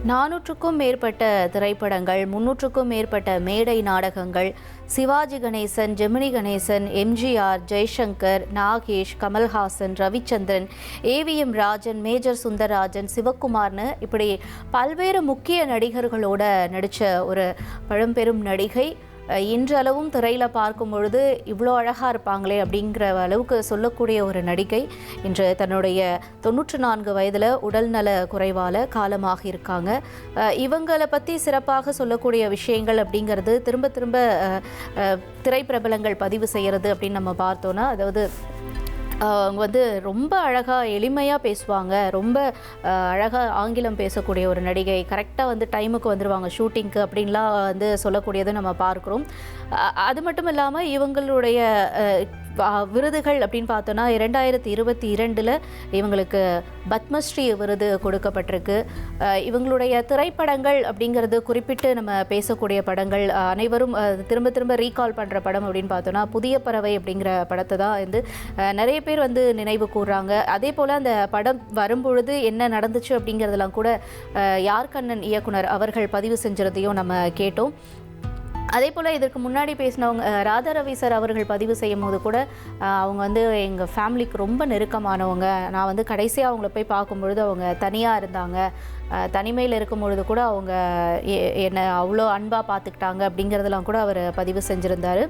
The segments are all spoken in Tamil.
400க்கும் மேற்பட்ட திரைப்படங்கள், 300க்கும் மேற்பட்ட மேடை நாடகங்கள், சிவாஜி கணேசன், ஜெமினி கணேசன், எம்ஜிஆர், ஜெய்சங்கர், நாகேஷ், கமல்ஹாசன், ரவிச்சந்திரன், ஏவிஎம் ராஜன், மேஜர் சுந்தரராஜன், சிவகுமார்னு இப்படி பல்வேறு முக்கிய நடிகர்களோட நடித்த ஒரு பழம்பெரும் நடிகை. இன்றளவும் திரையில் பார்க்கும் பொழுது இவ்வளோ அழகாக இருப்பாங்களே அப்படிங்கிற அளவுக்கு சொல்லக்கூடிய ஒரு நடிகை இன்று தன்னுடைய 94 வயதில் உடல்நல குறைவால் காலமாக இருக்காங்க. இவங்களை பற்றி சிறப்பாக சொல்லக்கூடிய விஷயங்கள் அப்படிங்கிறது திரும்ப திரும்ப திரைப்பிரபலங்கள் பதிவு செய்கிறது அப்படின்னு நம்ம பார்த்தோன்னா, அதாவது அவங்க வந்து ரொம்ப அழகாக எளிமையாக பேசுவாங்க, ரொம்ப அழகாக ஆங்கிலம் பேசக்கூடிய ஒரு நடிகை, கரெக்டாக வந்து டைமுக்கு வந்துடுவாங்க ஷூட்டிங்க்கு அப்படின்லாம் வந்து சொல்லக்கூடியதை நம்ம பார்க்குறோம். அது மட்டும் இல்லாமல் இவங்களுடைய விருதுகள் அப்படின்னு பார்த்தோன்னா 2022 இவங்களுக்கு பத்மஸ்ரீ விருது கொடுக்கப்பட்டிருக்கு. இவங்களுடைய திரைப்படங்கள் அப்படிங்கிறது குறிப்பிட்டு நம்ம பேசக்கூடிய படங்கள் அனைவரும் திரும்ப திரும்ப ரீகால் பண்ணுற படம் அப்படின்னு பார்த்தோன்னா புதிய பறவை அப்படிங்கிற படத்தை தான் வந்து நிறைய பேர் வந்து நினைவு கூறுறாங்க. அதே போல் அந்த படம் வரும்பொழுது என்ன நடந்துச்சு அப்படிங்கிறதெல்லாம் கூட யார்கண்ணன் இயக்குனர் அவர்கள் பதிவு செஞ்சுறதையும் நம்ம கேட்டோம். அதே போல் இதற்கு முன்னாடி பேசினவங்க ராதா ரவி சார் அவர்கள் பதிவு செய்யும் போது கூட அவங்க வந்து எங்கள் ஃபேமிலிக்கு ரொம்ப நெருக்கமானவங்க, நான் வந்து கடைசியாக அவங்கள போய் பார்க்கும்பொழுது அவங்க தனியாக இருந்தாங்க, தனிமையில் இருக்கும் பொழுது கூட அவங்க என்னை அவ்வளோ அன்பாக பார்த்துக்கிட்டாங்க அப்படிங்கிறதெல்லாம் கூட அவர் பதிவு செஞ்சுருந்தார்.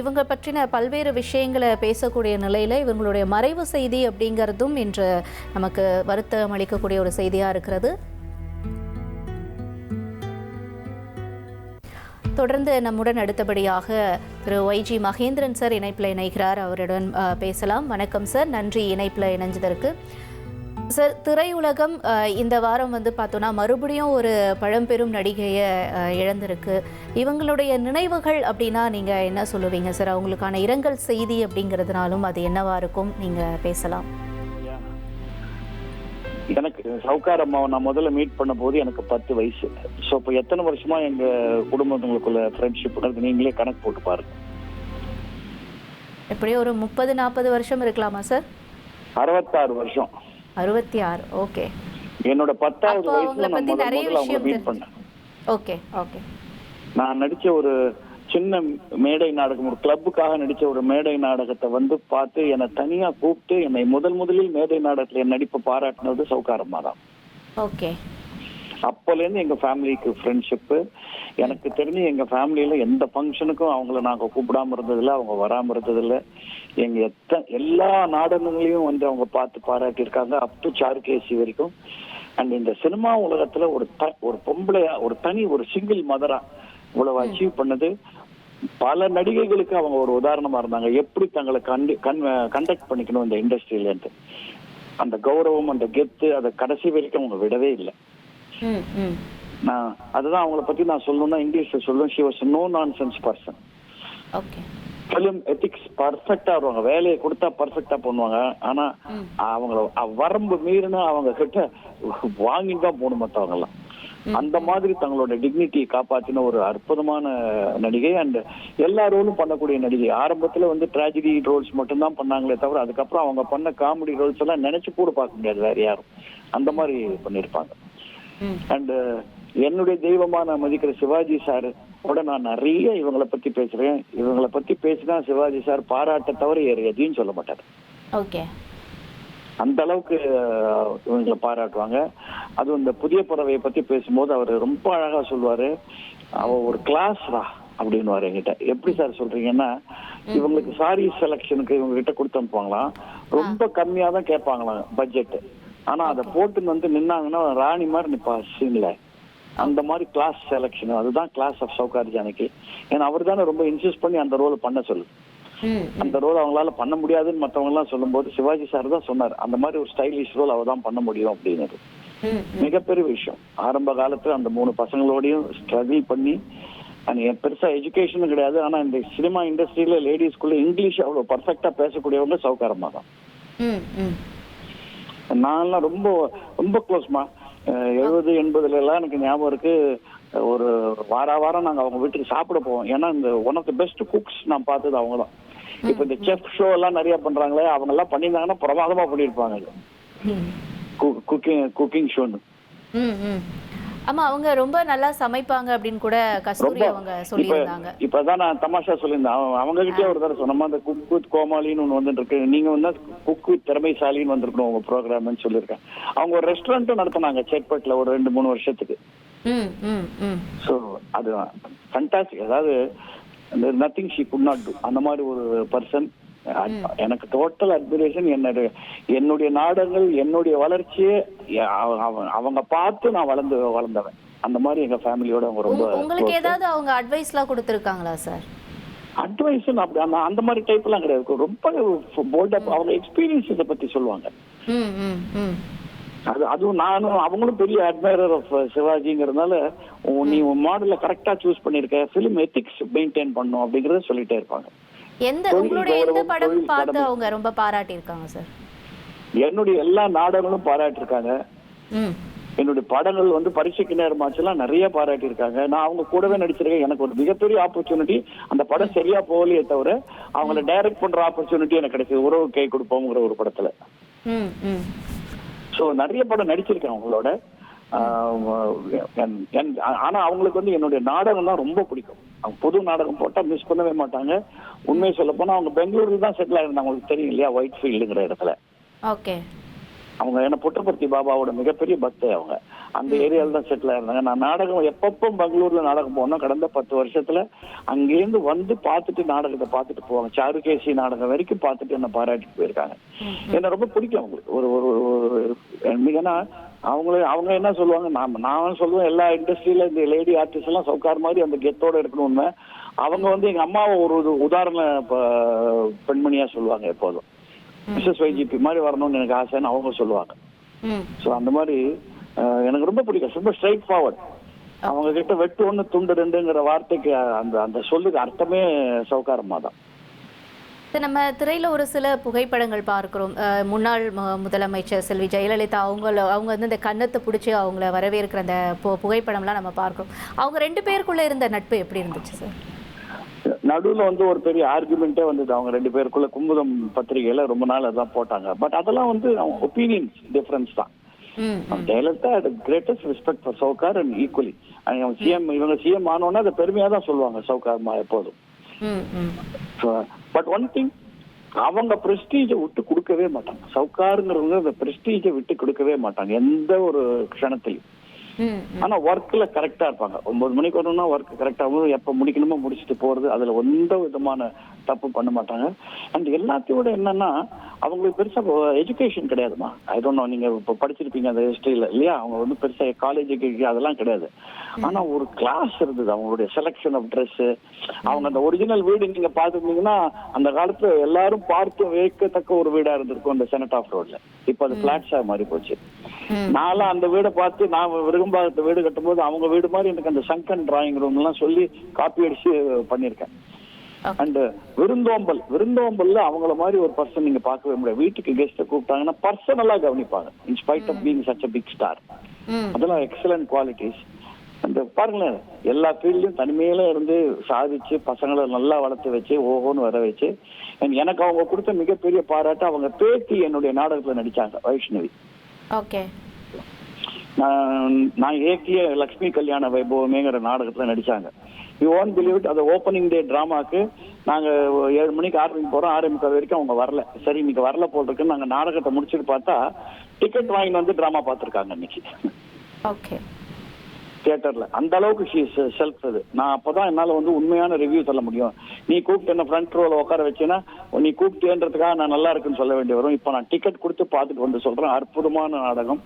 இவங்க பற்றின பல்வேறு விஷயங்களை பேசக்கூடிய நிலையில் இவங்களுடைய மறைவு செய்தி அப்படிங்கிறதும் இன்று நமக்கு வருத்தம் அளிக்கக்கூடிய ஒரு செய்தியாக இருக்கிறது. தொடர்ந்து நம்முடன் அடுத்தபடியாக திரு ஒய்ஜி மகேந்திரன் சார் இணைப்பில் இணைகிறார். அவருடன் பேசலாம். வணக்கம் சார், நன்றி இணைப்பில் இணைஞ்சதற்கு. சார், திரையுலகம் இந்த வாரம் வந்து பார்த்தோன்னா மறுபடியும் ஒரு பழம்பெரும் நடிகையை இழந்திருக்கு. இவங்களுடைய நினைவுகள் அப்படின்னா நீங்கள் என்ன சொல்லுவீங்க சார்? அவங்களுக்கான இரங்கல் செய்தி அப்படிங்கிறதுனாலும் அது என்னவா இருக்கும்? நீங்கள் பேசலாம். எனக்கு சவுகார் அம்மாவை நான் முதல்ல மீட் பண்ண போது எனக்கு 10 வயசு. ஸோ இப்போ எத்தனை வருஷமா எங்க குடும்பங்களுக்குள்ள ஃப்ரெண்ட்ஷிப் நீங்களே கணக்கு போட்டு பாருங்க. எப்படியும் ஒரு 30-40 வருஷம் இருக்கலாமா சார்? 66 வருஷம். 66. ஓகே. என்னோட 10வது வயசுல நான் முதல்ல அவங்களை மீட் பண்ணேன். Okay okay. நான் நடிச்ச ஒரு சின்ன மேடை நாடகம், ஒரு கிளப்புக்காக நடிச்ச ஒரு மேடை நாடகத்தை வந்து பார்த்து என்னை தனியா கூப்பிட்டு என்னை முதலில் மேடை நாடகத்துல என் நடிப்பை பாராட்டினது சவுகார் அம்மா தான். ஓகே. அப்போலேருந்து எங்க ஃபேமிலிக்கு ஃப்ரெண்ட்ஷிப்பு. எனக்கு தெரிஞ்சு எங்க ஃபேமிலியில எந்த ஃபங்க்ஷனுக்கும் அவங்கள நாங்க கூப்பிடாம இருந்ததில்ல, அவங்க வராம இருந்ததில்ல. எங்க எல்லா நாடகங்களையும் வந்து அவங்க பார்த்து பாராட்டியிருக்காங்க, அப் டு சாருகேசி வரைக்கும். அண்ட் இந்த சினிமா உலகத்துல ஒரு பொம்பளையா, ஒரு சிங்கிள் மதரா இவ்வளவு அச்சீவ் பண்ணது பல நடிகைகளுக்கு அவங்க ஒரு உதாரணமா இருந்தாங்க. எப்படி தங்களை கண்டக்ட் பண்ணிக்கணும் இந்த இண்டஸ்ட்ரியில, அந்த கௌரவம், அந்த கெத்து, அதை கடைசி வரைக்கும் அவங்க விடவே இல்லை. நான் அதுதான் அவங்கள பத்தி நான் சொல்லணும்னா இங்கிலீஷ்ல சொல்லுவேன், she was no nonsense person. Film ethics பர்ஃபெக்டா வருவாங்க, வேலையை கொடுத்தா பர்ஃபெக்டா பண்ணுவாங்க. ஆனா அவங்கள வரம்பு மீறினா அவங்க கிட்ட வாங்கிட்டு தான் போகணும் மற்றவங்க எல்லாம். அந்த மாதிரி தங்களோட டிக்னிட்டியை காப்பாத்தின ஒரு அற்புதமான நடிகை. அண்ட் எல்லா ரோலும் பண்ணக்கூடிய நடிகை. ஆரம்பத்துல வந்து டிராஜடி ரோல்ஸ் மட்டும்தான் பண்ணாங்களே தவிர அதுக்கப்புறம் அவங்க பண்ண காமெடி ரோல்ஸ் எல்லாம் நினைச்சு கூட பார்க்க முடியாது வேற யாரும். அந்த மாதிரி பண்ணிருப்பாங்க. அண்ட் என்னுடைய தெய்வமான மதிக்கிற சிவாஜி சார் கூட நான் நிறைய இவங்களை பத்தி பேசுறேன். இவங்களை பத்தி பேசினா சிவாஜி சார் பாராட்ட தவிர எதையும் சொல்ல மாட்டாரு. ஓகே. அந்த அளவுக்கு இவங்களை பாராட்டுவாங்க. அதுவும் இந்த புதிய பறவையை பத்தி பேசும்போது அவர் ரொம்ப அழகா சொல்லுவாரு, அவ ஒரு கிளாஸ்ரா அப்படின்னு என்கிட்ட. எப்படி சார் சொல்றீங்கன்னா, இவங்களுக்கு சாரி செலக்ஷனுக்கு இவங்க கிட்ட கொடுத்து அனுப்புவாங்களாம், ரொம்ப கம்மியா தான் கேட்பாங்களாம் பட்ஜெட். ஆனா அதை போட்டு வந்து நின்னாங்கன்னா ராணி மாதிரி நிப்பா சீன்ல. அந்த மாதிரி கிளாஸ் செலக்ஷன், அதுதான் கிளாஸ் ஆஃப் சவுகார் ஜானகி. ஏன்னா அவர் தானே ரொம்ப இன்சிஸ்ட் பண்ணி அந்த ரோலை பண்ண சொல்லு. அந்த ரோல் அவங்களால பண்ண முடியாதுன்னு மற்றவங்க எல்லாம் சொல்லும் போது சிவாஜி சார் தான் சொன்னார், அந்த மாதிரி ஒரு ஸ்டைலிஷ் ரோல் அவ தான் பண்ண முடியும் அப்படின்னு. மிகப்பெரிய விஷயம். ஆரம்ப காலத்துல அந்த 3 பசங்களோடையும் ஸ்ட்ரகிள் பண்ணி, பெருசா எஜுகேஷனும் கிடையாது, ஆனா இந்த சினிமா இண்டஸ்ட்ரியில லேடிஸ்குள்ள இங்கிலீஷ் அவ்வளவு பர்ஃபெக்டா பேசக்கூடியவங்க சவுகார் அம்மா தான். நான்லாம் ரொம்ப ரொம்ப க்ளோஸ்மா. 70-80 எல்லாம் எனக்கு ஞாபகம் இருக்கு. ஒரு வாரம் நாங்க அவங்க வீட்டுக்கு சாப்பிட போவோம். ஏன்னா இந்த one of the best cooks நான் பார்த்தது அவங்க தான். இப்ப இந்த செஃப் ஷோ எல்லாம் நிறைய பண்றாங்களே, அவங்க எல்லாம் பண்ணியிருந்தாங்கன்னா பிரமாதமா பண்ணியிருப்பாங்க குக்கிங் ஷோன்னு. ம் ம் ஆமா, அவங்க ரொம்ப நல்லா சமைப்பாங்க அப்படின்னு கூட கஸ்தூரி ரொம்ப அவங்க இப்ப சொல்லியிருந்தாங்க. இப்பதான் நான் தமாஷா சொல்லியிருந்தேன். அவங்க கிட்டே ஒரு தடவை சொன்னோமா, அந்த குக் வித் கோமாளின்னு ஒண்ணு வந்துட்டு இருக்கு, நீங்க வந்து குக் வித் திறமைசாலின்னு வந்திருக்கணும் உங்க ப்ரோக்ராம்னு சொல்லியிருக்கேன். அவங்க ஒரு ரெஸ்டாரண்ட்டும் நடத்தினாங்க சேட்பட்ல ஒரு 2-3 வருஷத்துக்கு. ம் ம் ம் ஸோ அது ஃபண்டாஸ்டிக். அதாவது nothing she could not do, அந்த மாதிரி ஒரு பர்சன். எனக்கு டோட்டல் அட்மிரேஷன். என்னுடைய நாடகங்கள், என்னுடைய வளர்ச்சியே அவங்க பார்த்து நான் வளர்ந்தவன். அந்த மாதிரி எங்க ஃபேமிலியோட அவங்க ரொம்ப உங்களுக்கு ஏதாவது அவங்க அட்வைஸ்லாம் கொடுத்துருக்காங்களா சார்? அட்வைஸ் அப்படி அந்த மாதிரி டைப்லாம் கிடையாது. ரொம்ப போல்டா அவங்க எக்ஸ்பீரியன்ஸ் இதை பத்தி சொல்லுவாங்க. ம் ம் ம் அதுவும் நானும் அவங்களும் பெரிய அட்மைரர் ஆஃப் சிவாஜிங்கிறதுனால, நீ மாடலை கரெக்டா சூஸ் பண்ணிருக்க, ஃபிலிம் எத்திக்ஸ் மெயின்டைன் பண்ணும் அப்படிங்கறத சொல்லிட்டே இருப்பாங்க. உங்களுடைய எந்த படம் பார்த்து அவங்க ரொம்ப பாராட்டி இருக்காங்க சார்? என்னுடைய எல்லா நாடகங்களும் பாராட்டிருக்காங்க. ம் என்னுடைய படங்கள் வந்து பரிசுக்கு நேரமாச்செல்லாம் நிறைய பாராட்டி இருக்காங்க. நான் அவங்க கூடவே நடிச்சிருக்கேன். எனக்கு ஒரு மிகப்பெரிய ஆப்பர்ச்சுனிட்டி. அந்த படம் சரியா போகலையே தவிர அவங்கள டைரக்ட் பண்ற ஆப்பர்ச்சுனிட்டி எனக்கு கிடைச்சது உறவு கை கொடுப்போங்கிற ஒரு படத்துல. ம் ம் ஸோ நிறைய படம் நடிச்சிருக்கேன் அவங்களோட. ஆனா அவங்களுக்கு வந்து என்னுடைய நாடகம் தான் ரொம்ப பிடிக்கும். அவங்க புது நாடகம் போட்டா மிஸ் பண்ணவே மாட்டாங்க. உண்மையை சொல்ல போனா அவங்க பெங்களூர்ல தான் செட்டில் ஆயிருந்தாங்க. உங்களுக்கு தெரியும் இல்லையா, ஒயிட் ஃபீல்டுங்கிற இடத்துல. ஓகே. அவங்க என்ன புட்டபர்த்தி பாபாவோட மிகப்பெரிய பக்தை. அவங்க அந்த ஏரியால தான் செட்டில் ஆயிருந்தாங்க. நான் நாடகம் எப்பப்போ பெங்களூர்ல நாடகம் போனோம் கடந்த 10 வருஷத்துல அங்கேருந்து வந்து பார்த்துட்டு நாடகத்தை பார்த்துட்டு போவாங்க. சாருகேசி நாடகம் வரைக்கும் பார்த்துட்டு என்ன பாராட்டிட்டு போயிருக்காங்க. என்ன ரொம்ப பிடிக்கும் அவங்களுக்கு. ஒரு ஒரு ஏன்னா அவங்க என்ன சொல்லுவாங்க, நான் சொல்லுவேன் எல்லா இண்டஸ்ட்ரியில இந்த லேடி ஆர்டிஸ்ட் எல்லாம் சவுக்கார் மாதிரி அந்த கெத்தோட இருக்கணும்னு. அவங்க வந்து எங்க அம்மாவை ஒரு உதாரண பெண்மணியா சொல்லுவாங்க. எப்போதும் மிஸ்ஸஸ் வைஜிபி மாதிரி வரணும்னு எனக்கு ஆசைன்னு அவங்க சொல்லுவாங்க. ஸோ அந்த மாதிரி எனக்கு ரொம்ப பிடிக்கும். ரொம்ப ஸ்ட்ரைட் ஃபார்வர்ட். அவங்க கிட்ட வெட்டு 1 துண்டு 2ங்கிற வார்த்தைக்கு அந்த சொல்லுக்கு அர்த்தமே சவுக்காரமா தான். நம்ம திரையில ஒரு சில புகைப்படங்கள் பார்க்கிறோம். முன்னாள் முதலமைச்சர் செல்வி ஜெயலலிதா அவங்க வந்து இந்த கன்னத்தை பிடிச்சி அவங்கள வரவேற்கிற அந்த புகைப்படம்லாம் நம்ம பார்க்கிறோம். அவங்க 2 பேருக்குள்ள இருந்த நட்பு எப்படி இருந்துச்சு சார்? நடுவில் வந்து ஒரு பெரிய ஆர்குமெண்டே வந்தது. அவங்க 2 பேருக்குள்ள குமுதம் பத்திரிகையில ரொம்ப நாள் அதான் போட்டாங்க. பட் அதெல்லாம் வந்து ஒப்பீனியன்ஸ் டிஃபரன்ஸ் தான். Jayalalithaa greatest respect for Sowcar and equally. இவங்க சிஎம் ஆனோன்னா அதை பெருமையா தான் சொல்லுவாங்க சவுகார் எப்போதும். பட் ஒன் திங், அவங்க பிரஸ்டீஜை விட்டு கொடுக்கவே மாட்டாங்க. சவுகாருங்கிறவங்க அந்த பிரஸ்டீஜை விட்டு கொடுக்கவே மாட்டாங்க எந்த ஒரு க்ஷணத்திலையும். ஆனா ஒர்க்ல கரெக்டா இருப்பாங்க. 9 மணிக்கு வரணும்னா ஒர்க் கரெக்டா எப்ப முடிக்கணுமோ முடிச்சுட்டு போறது. அதுல எந்த விதமான தப்பு பண்ண மாட்டாங்க. அண்ட் எல்லாத்தையோட என்னன்னா அவங்களுக்கு பெருசா எஜுகேஷன் கிடையாதுமா. ஐ டோன்ட் நோ, நீங்க இப்ப படிச்சிருப்பீங்க அந்த ஹிஸ்டரியில இல்லையா. அவங்க வந்து பெருசா காலேஜ் அதெல்லாம் கிடையாது. ஆனா ஒரு கிளாஸ் இருந்தது. அவங்களுடைய செலக்ஷன் ஆஃப் ட்ரெஸ், அவங்க அந்த ஒரிஜினல் வீடு நீங்க பாத்துருந்தீங்கன்னா அந்த காலத்துல எல்லாரும் பார்த்து வைக்கத்தக்க ஒரு வீடா இருந்திருக்கும் அந்த செனட் ஆஃப் ரோட்ல. இப்ப அது பிளாட்ஸா மாறி போச்சு. நான்லாம் அந்த வீடை பார்த்து நான் விரும்பாத வீடு கட்டும்போது அவங்க வீடு மாதிரி எனக்கு அந்த சங்கன் டிராயிங் ரூம் எல்லாம் சொல்லி காப்பி அடிச்சு பண்ணிருக்கேன். அண்ட் விருந்தோம்பல்ல அவங்கள மாதிரி ஒரு பர்சன் நீங்க பார்க்கவே முடியாது. வீட்டுக்கு கெஸ்ட கூப்பிட்டாங்கன்னா பர்சனலா கவனிப்பாங்க. Inspite of being such a big star. அதெல்லாம் எக்ஸலன்ட் குவாலிட்டிஸ். அந்த பாருங்களேன், எல்லா ஃபீல்ட்லயும் தனிமையில இருந்து சாதிச்சு பசங்களை நல்லா வளர்த்து வச்சு ஓஹோன்னு வர வச்சு. எனக்கு அவங்க கொடுத்த மிகப்பெரிய பாராட்டு அவங்க பேத்தி என்னுடைய நாடகத்துல நடிச்சாங்க, வைஷ்ணவி. ஓகே. நான் இயக்கிய லக்ஷ்மி கல்யாண வைபவமேங்கிற நாடகத்துல நடிச்சாங்க. You won't believe it. அந்த ஓப்பனிங் டே டிராமாக்கு நாங்க 7 மணிக்கு ஆரம்பிக்க போறோம். 6:45 வரைக்கும் அவங்க வரல. சரி இன்னைக்கு வரல போல் இருக்குன்னு நாங்க நாடகத்தை முடிச்சுட்டு பார்த்தா டிக்கெட் வாங்கி வந்து டிராமா பார்த்திருக்காங்க அன்னைக்கு. ஓகே. தியேட்டர்ல அந்த அளவுக்கு செல்ஃப். அது நான் அப்பதான் என்னால வந்து உண்மையான ரிவ்யூ சொல்ல முடியும். நீ கூப்பிட்டு என்ன ஃப்ரண்ட் ரோல உட்கார வச்சேன்னா நீ கூப்பிட்டேன்றதுக்காக நான் நல்லா இருக்குன்னு சொல்ல வேண்டி வரும். இப்ப நான் டிக்கெட் கொடுத்து பார்த்துட்டு வந்து சொல்றேன், அற்புதமான நாடகம்,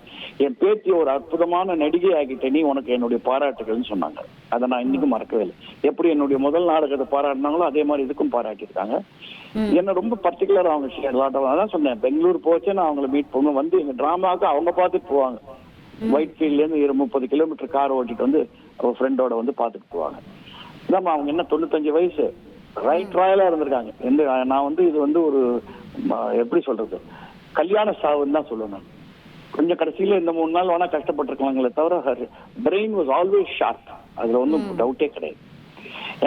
என் பேத்தி ஒரு அற்புதமான நடிகை ஆகிட்ட, நீ உனக்கு என்னுடைய பாராட்டுகள்னு சொன்னாங்க. அதை நான் இன்னைக்கும் மறக்கவே இல்லை. எப்படி என்னுடைய முதல் நாடகத்தை பாராட்டினாங்களோ அதே மாதிரி இதுக்கும் பாராட்டியிருக்காங்க. என்ன ரொம்ப பர்டிகுலர் அவங்க அதான் சொன்னேன், பெங்களூர் போச்சு நான் அவங்களை மீட் பண்ணுவேன். வந்து எங்க டிராமாவுக்கு அவங்க பார்த்துட்டு போவாங்க. ஒயிட் ஃபீல்ட்ல இருந்து 30 கிலோமீட்டர் கார் ஓட்டிட்டு வந்து ஒரு ஃப்ரெண்டோட வந்து பாத்துட்டு போவாங்க. இதாம்மா அவங்க என்ன 95 வயசு ரைட் ராயலா இருந்திருக்காங்க. நான் வந்து இது வந்து ஒரு எப்படி சொல்றது, கல்யாண சாவுன்னு தான் சொல்லுவேன். கொஞ்சம் கடைசியில இந்த 3 நாள் வேணா கஷ்டப்பட்டிருக்காங்களே தவிர பிரெயின் வாஸ் ஆல்வேஸ் ஷார்ப். அதுல ஒன்றும் டவுட்டே கிடையாது.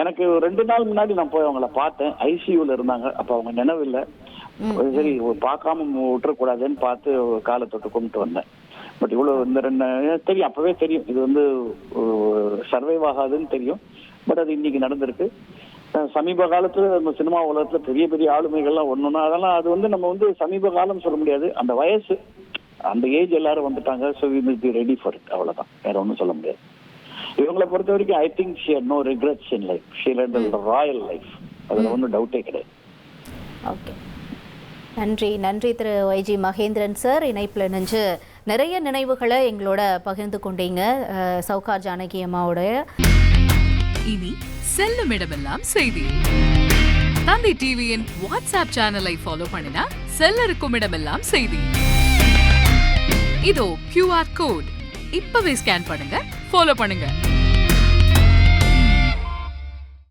எனக்கு 2 நாள் முன்னாடி நான் போய் அவங்கள பார்த்தேன். ஐசியூல இருந்தாங்க. அப்ப அவங்க நினைவில்லை. சரி பார்க்காம விட்டுறக்கூடாதுன்னு பார்த்து காலை தொட்டு கும்பிட்டு வந்தேன். பட் இவ்வளவு இந்த 2 தெரியும், அப்பவே தெரியும் இது வந்து சர்வைவ் ஆகாதுன்னு தெரியும். பட் அது இன்னைக்கு நடந்திருக்கு. சமீப காலத்துல நம்ம சினிமா உலகத்துல பெரிய பெரிய ஆளுமைகள்லாம் ஒண்ணுன்னா அதெல்லாம் அது வந்து நம்ம வந்து சமீப காலம் சொல்ல முடியாது. அந்த வயசு, அந்த ஏஜ் எல்லாரும் வந்துட்டாங்க. So we must be ready for it, அவ்வளவுதான், வேற ஒன்றும் சொல்ல முடியாது. இவங்களை பொறுத்த வரைக்கும் I think she had no regrets in life. She led the royal life. அதுல ஒன்றும் டவுட்டே கிடையாது. ஓகே, நன்றி நன்றி திரு ஒய்ஜி மகேந்திரன் சார். இணைப்பில் இணைஞ்சு நிறைய நினைவுகளை எங்களோட பகிர்ந்து கொண்டீங்க சவுகார் ஜானகி அம்மாவுடைய. இனி செல்லும் இடமெல்லாம் செய்தி. தந்தி டிவியின் வாட்ஸ்அப் சேனலை ஃபாலோ பண்ணினா செல்ல இருக்கும் இடமெல்லாம் செய்தி. இதோ QR கோட், இப்பவே ஸ்கேன் பண்ணுங்க, ஃபாலோ பண்ணுங்க.